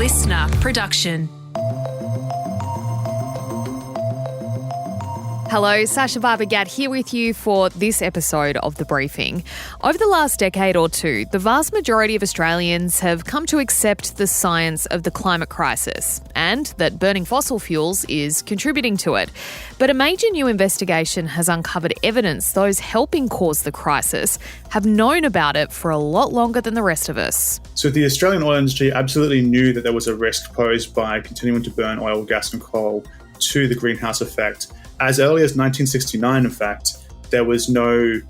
listener production. Hello, Sasha Barbagat here with you for this episode of The Briefing. Over the last decade or two, the vast majority of Australians have come to accept the science of the climate crisis and that burning fossil fuels is contributing to it. But a major new investigation has uncovered evidence those helping cause the crisis have known about it for a lot longer than the rest of us. So the Australian oil industry absolutely knew that there was a risk posed by continuing to burn oil, gas and coal to the greenhouse effect. As early as 1969, in fact, there was no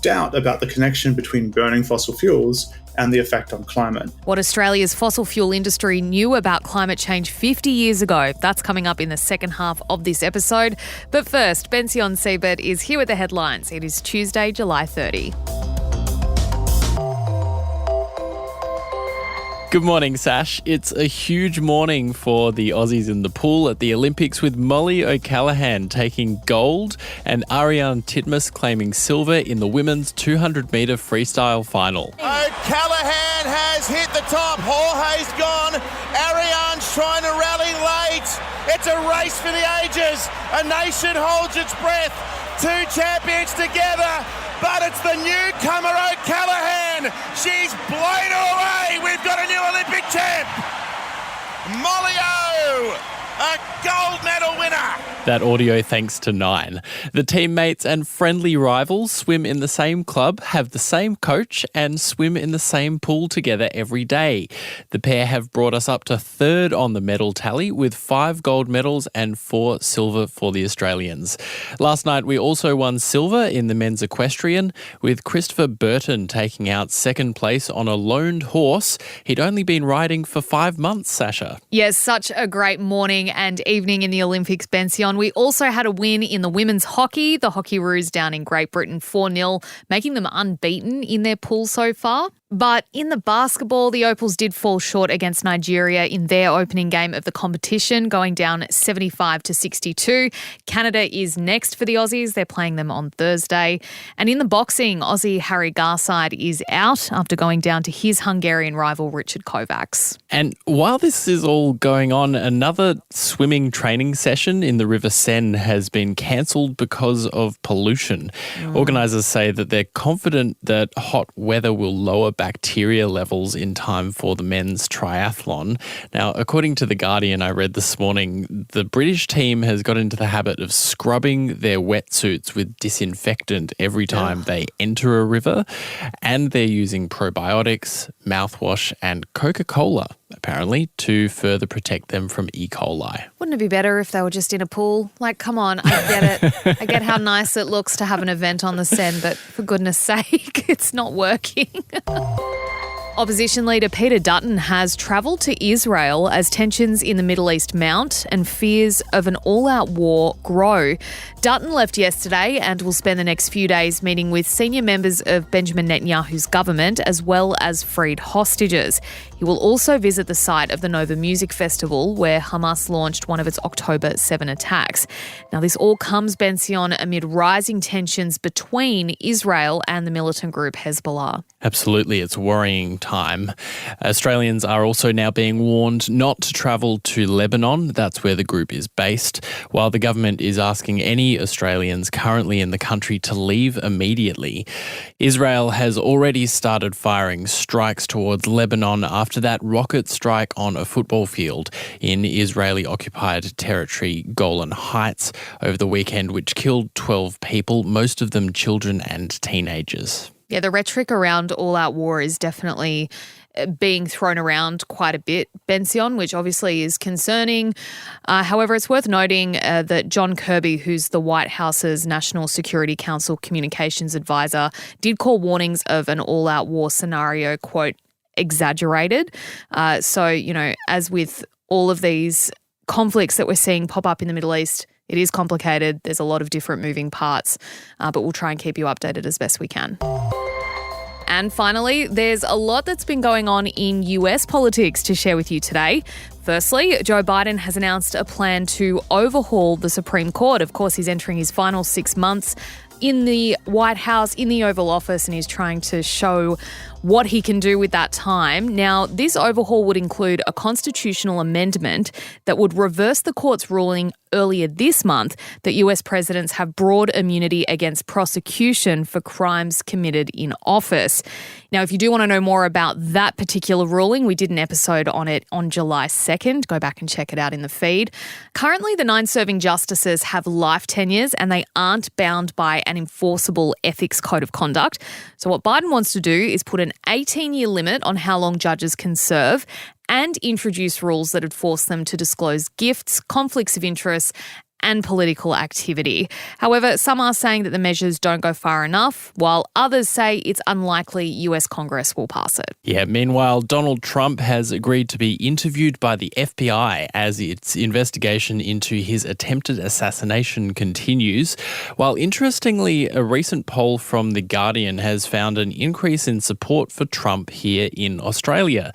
doubt about the connection between burning fossil fuels and the effect on climate. What Australia's fossil fuel industry knew about climate change 50 years ago, that's coming up in the second half of this episode. But first, Bension Siebert is here with the headlines. It is Tuesday, July 30. Good morning, Sash. It's a huge morning for the Aussies in the pool at the Olympics, with Molly O'Callaghan taking gold and Ariane Titmus claiming silver in the women's 200-metre freestyle final. O'Callaghan has hit the top. Jorge's gone. Ariane's trying to rally late. It's a race for the ages. A nation holds its breath. Two champions together. But it's the newcomer O'Callaghan. She's blown away. We've got a new Olympic champ. Molly O, a gold medal winner. That audio thanks to Nine. The teammates and friendly rivals swim in the same club, have the same coach and swim in the same pool together every day. The pair have brought us up to third on the medal tally with 5 gold medals and 4 silver for the Australians. Last night we also won silver in the men's equestrian, with Christopher Burton taking out second place on a loaned horse. He'd only been riding for 5 months, Sasha. Yes, such a great morning and evening in the Olympics, Bension. We also had a win in the women's hockey. The Hockeyroos down in Great Britain 4-0, making them unbeaten in their pool so far. But in the basketball, the Opals did fall short against Nigeria in their opening game of the competition, going down 75-62. Canada is next for the Aussies. They're playing them on Thursday. And in the boxing, Aussie Harry Garside is out after going down to his Hungarian rival Richard Kovacs. And while this is all going on, another swimming training session in the River Seine has been cancelled because of pollution. Organisers say that they're confident that hot weather will lower bacteria levels in time for the men's triathlon. Now, according to The Guardian, I read this morning, the British team has got into the habit of scrubbing their wetsuits with disinfectant every time they enter a river, and they're using probiotics, mouthwash and Coca-Cola, apparently, to further protect them from E. coli. Wouldn't it be better if they were just in a pool? Like, come on, I get it. I get how nice it looks to have an event on the Seine, but for goodness sake, it's not working. Opposition leader Peter Dutton has travelled to Israel as tensions in the Middle East mount and fears of an all-out war grow. Dutton left yesterday and will spend the next few days meeting with senior members of Benjamin Netanyahu's government as well as freed hostages. He will also visit the site of the Nova Music Festival where Hamas launched one of its October 7 attacks. Now, this all comes, Bension, amid rising tensions between Israel and the militant group Hezbollah. Absolutely, it's a worrying time. Australians are also now being warned not to travel to Lebanon. That's where the group is based, while the government is asking any Australians currently in the country to leave immediately. Israel has already started firing strikes towards Lebanon after that rocket strike on a football field in Israeli-occupied territory Golan Heights over the weekend, which killed 12 people, most of them children and teenagers. Yeah, the rhetoric around all-out war is definitely being thrown around quite a bit, Bension, which obviously is concerning. However, it's worth noting that John Kirby, who's the White House's National Security Council communications advisor, did call warnings of an all-out war scenario, quote, exaggerated. So, you know, as with all of these conflicts that we're seeing pop up in the Middle East, it is complicated. There's a lot of different moving parts, but we'll try and keep you updated as best we can. And finally, there's a lot that's been going on in US politics to share with you today. Firstly, Joe Biden has announced a plan to overhaul the Supreme Court. Of course, he's entering his final 6 months in the White House, in the Oval Office, and he's trying to show what he can do with that time. Now, this overhaul would include a constitutional amendment that would reverse the court's ruling earlier this month that US presidents have broad immunity against prosecution for crimes committed in office. Now, if you do want to know more about that particular ruling, we did an episode on it on July 2nd. Go back and check it out in the feed. Currently, the 9 serving justices have life tenures and they aren't bound by an enforceable ethics code of conduct. So what Biden wants to do is put an 18-year limit on how long judges can serve and introduce rules that would force them to disclose gifts, conflicts of interest, and political activity. However, some are saying that the measures don't go far enough, while others say it's unlikely US Congress will pass it. Yeah, meanwhile, Donald Trump has agreed to be interviewed by the FBI as its investigation into his attempted assassination continues. While interestingly, a recent poll from The Guardian has found an increase in support for Trump here in Australia.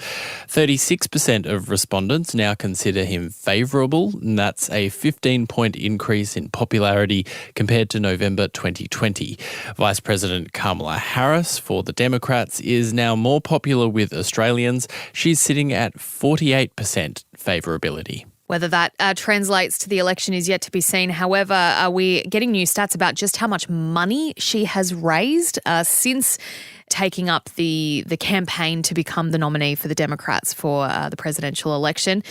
36% of respondents now consider him favourable, and that's a 15-point increase in popularity compared to November 2020. Vice President Kamala Harris for the Democrats is now more popular with Australians. She's sitting at 48% favourability. Whether that translates to the election is yet to be seen. However, we're getting new stats about just how much money she has raised since taking up the campaign to become the nominee for the Democrats for the presidential election.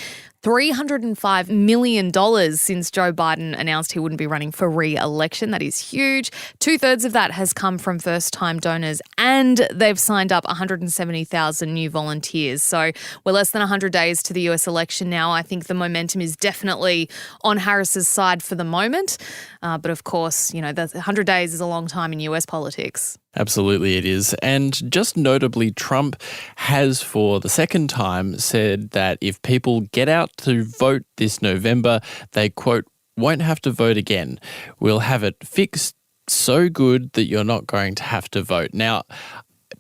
$305 million since Joe Biden announced he wouldn't be running for re-election. That is huge. 2/3 of that has come from first-time donors, and they've signed up 170,000 new volunteers. So we're less than 100 days to the US election now. I think the momentum is definitely on Harris's side for the moment. But of course, you know, 100 days is a long time in US politics. Absolutely it is. And just notably, Trump has for the second time said that if people get out to vote this November, they, quote, won't have to vote again. We'll have it fixed so good that you're not going to have to vote. Now,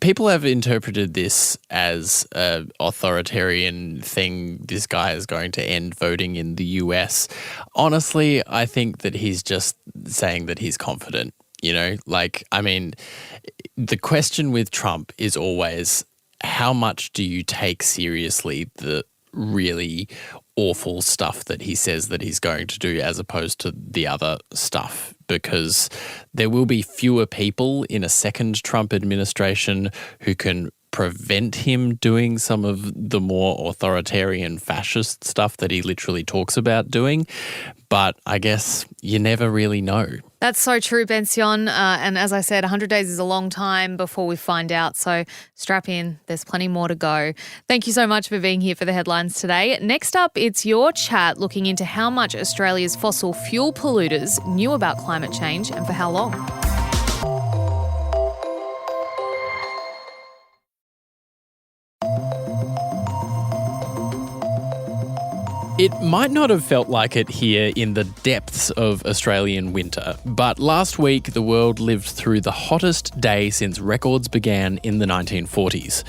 people have interpreted this as an authoritarian thing. This guy is going to end voting in the US. Honestly, I think that he's just saying that he's confident. You know, like, I mean, the question with Trump is always, how much do you take seriously the really awful stuff that he says that he's going to do as opposed to the other stuff? Because there will be fewer people in a second Trump administration who can prevent him doing some of the more authoritarian fascist stuff that he literally talks about doing. But I guess you never really know. That's so true, Bension. And as I said, 100 days is a long time before we find out. So strap in. There's plenty more to go. Thank you so much for being here for the headlines today. Next up, it's your chat looking into how much Australia's fossil fuel polluters knew about climate change and for how long. It might not have felt like it here in the depths of Australian winter, but last week the world lived through the hottest day since records began in the 1940s.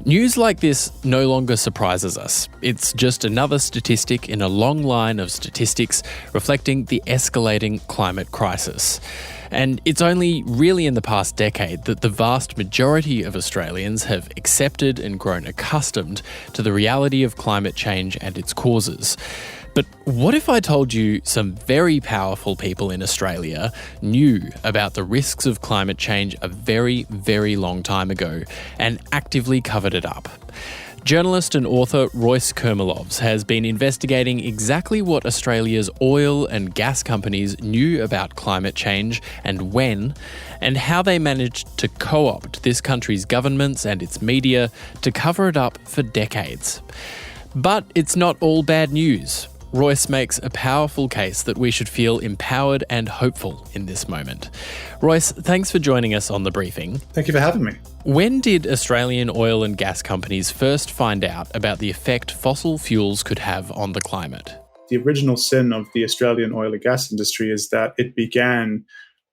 News like this no longer surprises us. It's just another statistic in a long line of statistics reflecting the escalating climate crisis. And it's only really in the past decade that the vast majority of Australians have accepted and grown accustomed to the reality of climate change and its causes. But what if I told you some very powerful people in Australia knew about the risks of climate change a very, very long time ago and actively covered it up? Journalist and author Royce Kurmelovs has been investigating exactly what Australia's oil and gas companies knew about climate change and when, and how they managed to co-opt this country's governments and its media to cover it up for decades. But it's not all bad news. Royce makes a powerful case that we should feel empowered and hopeful in this moment. Royce, thanks for joining us on The Briefing. Thank you for having me. When did Australian oil and gas companies first find out about the effect fossil fuels could have on the climate? The original sin of the Australian oil and gas industry is that it began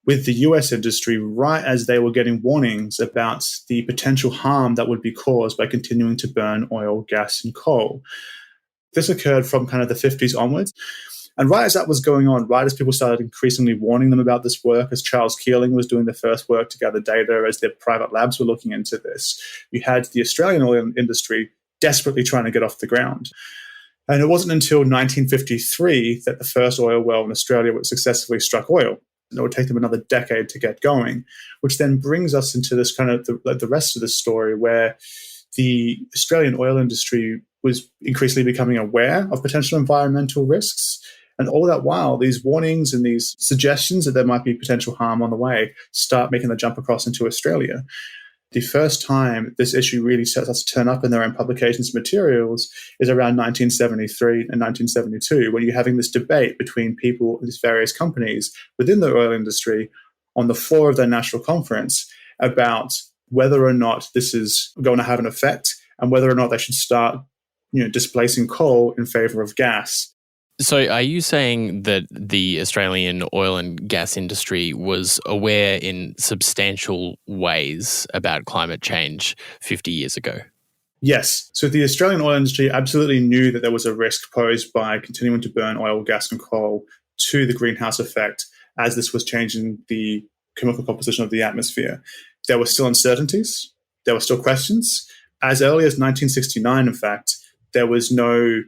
with the US industry right as they were getting warnings about the potential harm that would be caused by continuing to burn oil, gas, and coal. This occurred from kind of the 50s onwards. And right as that was going on, right as people started increasingly warning them about this work, as Charles Keeling was doing the first work to gather data, as their private labs were looking into this, you had the Australian oil industry desperately trying to get off the ground. And it wasn't until 1953 that the first oil well in Australia successfully struck oil. And it would take them another decade to get going, which then brings us into this kind of the rest of the story where the Australian oil industry was increasingly becoming aware of potential environmental risks. And all that while, these warnings and these suggestions that there might be potential harm on the way start making the jump across into Australia. The first time this issue really starts to turn up in their own publications and materials is around 1973 and 1972, when you're having this debate between people, these various companies within the oil industry on the floor of their national conference about whether or not this is going to have an effect and whether or not they should start displacing coal in favor of gas. So are you saying that the Australian oil and gas industry was aware in substantial ways about climate change 50 years ago? Yes. So the Australian oil industry absolutely knew that there was a risk posed by continuing to burn oil, gas and coal to the greenhouse effect as this was changing the chemical composition of the atmosphere. There were still uncertainties. There were still questions. As early as 1969, in fact, there was no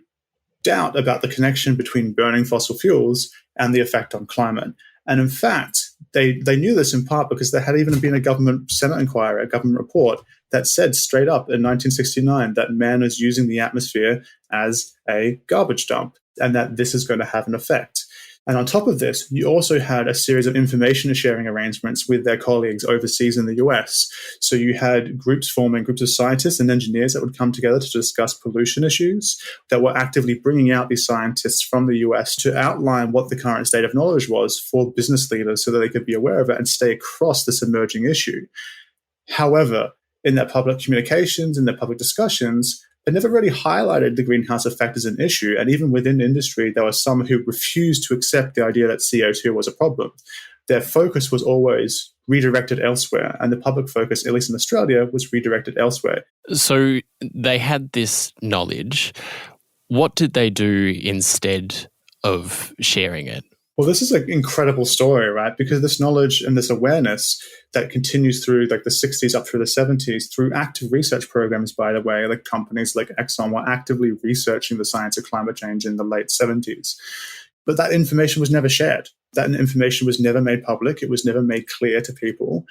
doubt about the connection between burning fossil fuels and the effect on climate. And in fact, they knew this in part because there had even been a government Senate inquiry, a government report that said straight up in 1969 that man is using the atmosphere as a garbage dump and that this is going to have an effect. And on top of this, you also had a series of information sharing arrangements with their colleagues overseas in the US. So you had groups of scientists and engineers that would come together to discuss pollution issues, that were actively bringing out these scientists from the US to outline what the current state of knowledge was for business leaders so that they could be aware of it and stay across this emerging issue. However, in their public communications, in their public discussions, it never really highlighted the greenhouse effect as an issue. And even within industry, there were some who refused to accept the idea that CO2 was a problem. Their focus was always redirected elsewhere. And the public focus, at least in Australia, was redirected elsewhere. So they had this knowledge. What did they do instead of sharing it? Well, this is an incredible story, right? Because this knowledge and this awareness that continues through like the 60s up through the 70s through active research programs, by the way, like companies like Exxon were actively researching the science of climate change in the late 70s. But that information was never shared. That information was never made public. It was never made clear to people.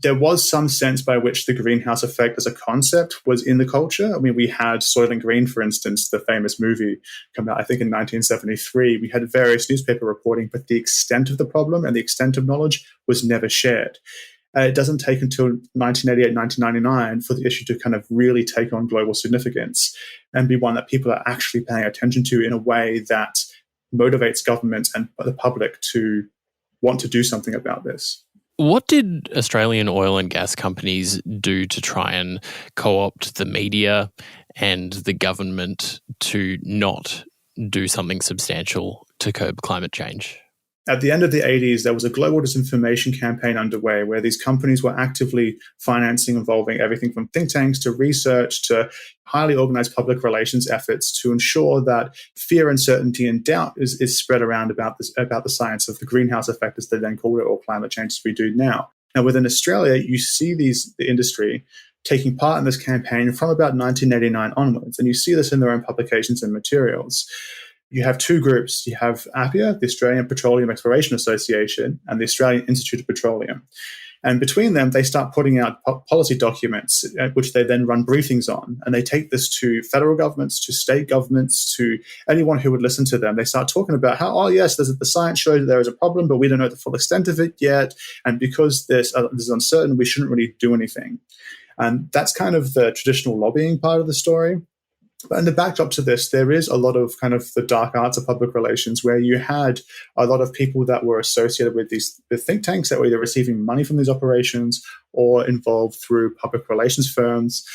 There was some sense by which the greenhouse effect as a concept was in the culture. I mean, we had Soylent Green, for instance, the famous movie come out, I think, in 1973. We had various newspaper reporting, but the extent of the problem and the extent of knowledge was never shared. It doesn't take until 1988, 1999 for the issue to kind of really take on global significance and be one that people are actually paying attention to in a way that motivates governments and the public to want to do something about this. What did Australian oil and gas companies do to try and co-opt the media and the government to not do something substantial to curb climate change? At the end of the 80s, there was a global disinformation campaign underway where these companies were actively financing, involving everything from think tanks to research to highly organized public relations efforts to ensure that fear, uncertainty, and doubt is spread around about the science of the greenhouse effect, as they then call it, or climate change as we do now. Now, within Australia, you see the industry taking part in this campaign from about 1989 onwards, and you see this in their own publications and materials. You have two groups. You have APPEA, the Australian Petroleum Exploration Association, and the Australian Institute of Petroleum. And between them, they start putting out policy documents, which they then run briefings on. And they take this to federal governments, to state governments, to anyone who would listen to them. They start talking about how, oh, yes, the science shows that there is a problem, but we don't know the full extent of it yet. And because this is uncertain, we shouldn't really do anything. And that's kind of the traditional lobbying part of the story. But in the backdrop to this, there is a lot of kind of the dark arts of public relations where you had a lot of people that were associated with the think tanks that were either receiving money from these operations or involved through public relations firms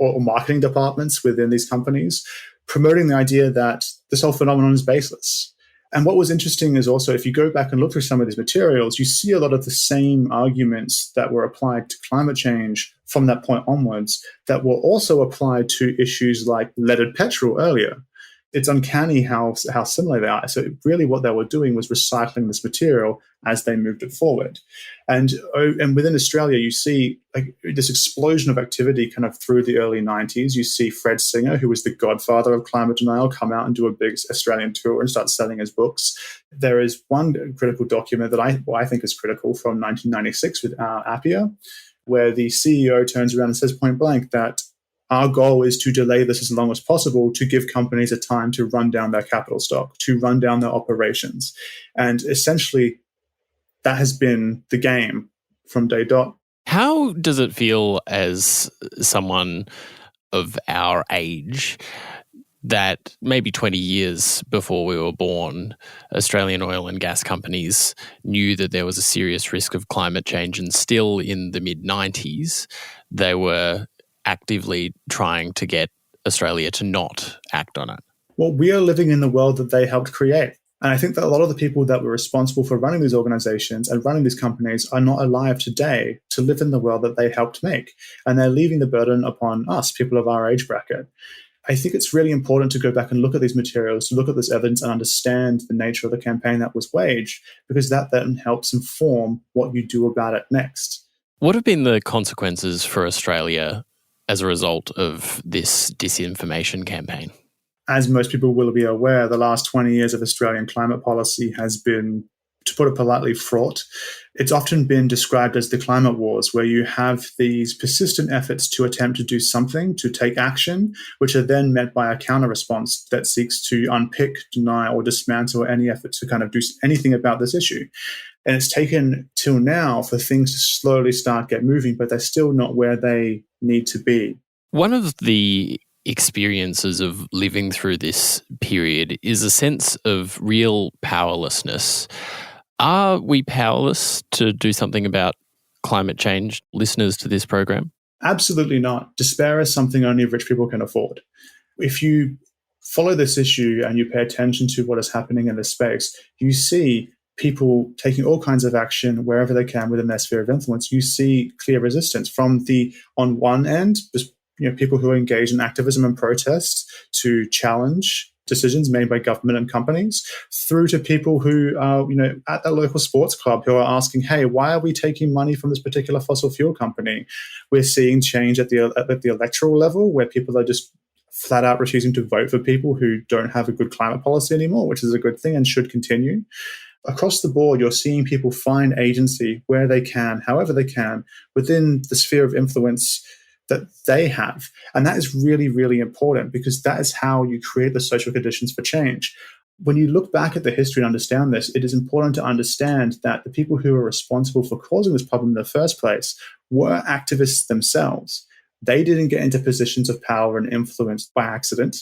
or marketing departments within these companies, promoting the idea that this whole phenomenon is baseless. And what was interesting is also, if you go back and look through some of these materials, you see a lot of the same arguments that were applied to climate change from that point onwards that were also applied to issues like leaded petrol earlier. It's uncanny how similar they are. So really what they were doing was recycling this material as they moved it forward. And within Australia, you see like this explosion of activity kind of through the early 90s. You see Fred Singer, who was the godfather of climate denial, come out and do a big Australian tour and start selling his books. There is one critical document that I think is critical from 1996 with Appia, where the CEO turns around and says point blank that our goal is to delay this as long as possible to give companies a time to run down their capital stock, to run down their operations. And essentially, that has been the game from day dot. How does it feel as someone of our age that maybe 20 years before we were born, Australian oil and gas companies knew that there was a serious risk of climate change, and still in the mid-90s, they were actively trying to get Australia to not act on it? Well, we are living in the world that they helped create. And I think that a lot of the people that were responsible for running these organizations and running these companies are not alive today to live in the world that they helped make. And they're leaving the burden upon us, people of our age bracket. I think it's really important to go back and look at these materials, to look at this evidence and understand the nature of the campaign that was waged, because that then helps inform what you do about it next. What have been the consequences for Australia as a result of this disinformation campaign? As most people will be aware, the last 20 years of Australian climate policy has been, to put it politely, fraught. It's often been described as the climate wars, where you have these persistent efforts to attempt to do something, to take action, which are then met by a counter-response that seeks to unpick, deny, or dismantle any effort to kind of do anything about this issue. And it's taken till now for things to slowly start get moving, but they're still not where they need to be. One of the experiences of living through this period is a sense of real powerlessness. Are we powerless to do something about climate change, listeners to this program? Absolutely not. Despair is something only rich people can afford. If you follow this issue and you pay attention to what is happening in this space, you see people taking all kinds of action wherever they can within their sphere of influence. You see clear resistance from on one end, just people who are engaged in activism and protests to challenge decisions made by government and companies, through to people who are, at their local sports club who are asking, hey, why are we taking money from this particular fossil fuel company? We're seeing change at the electoral level, where people are just flat out refusing to vote for people who don't have a good climate policy anymore, which is a good thing and should continue. Across the board, you're seeing people find agency where they can, however they can, within the sphere of influence that they have. And that is really, really important, because that is how you create the social conditions for change. When you look back at the history and understand this, it is important to understand that the people who are responsible for causing this problem in the first place were activists themselves. They didn't get into positions of power and influence by accident.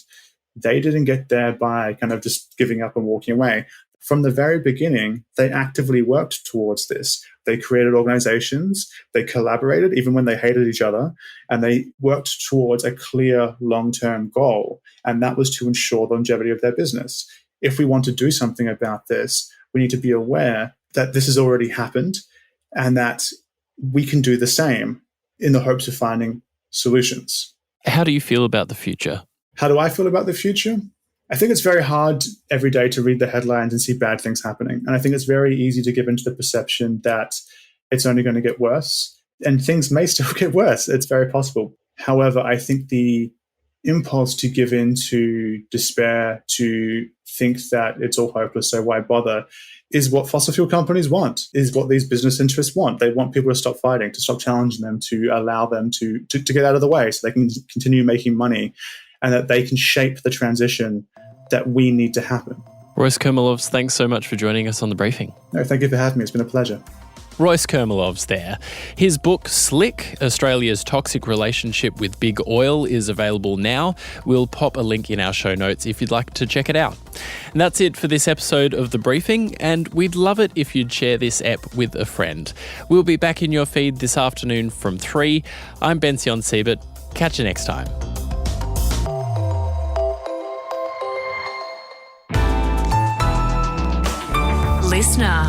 They didn't get there by kind of just giving up and walking away. From the very beginning, they actively worked towards this. They created organizations, they collaborated even when they hated each other, and they worked towards a clear long-term goal, and that was to ensure the longevity of their business. If we want to do something about this, we need to be aware that this has already happened and that we can do the same in the hopes of finding solutions. How do you feel about the future? How do I feel about the future? I think it's very hard every day to read the headlines and see bad things happening. And I think it's very easy to give into the perception that it's only going to get worse. And things may still get worse. It's very possible. However, I think the impulse to give in to despair, to think that it's all hopeless, so why bother, is what fossil fuel companies want, is what these business interests want. They want people to stop fighting, to stop challenging them, to allow them to get out of the way so they can continue making money, and that they can shape the transition that we need to happen. Royce Kurmelovs, thanks so much for joining us on The Briefing. No, thank you for having me. It's been a pleasure. Royce Kurmelovs there. His book, Slick, Australia's Toxic Relationship with Big Oil, is available now. We'll pop a link in our show notes if you'd like to check it out. And that's it for this episode of The Briefing, and we'd love it if you'd share this ep with a friend. We'll be back in your feed this afternoon from 3. I'm Bension. Catch you next time. Listener.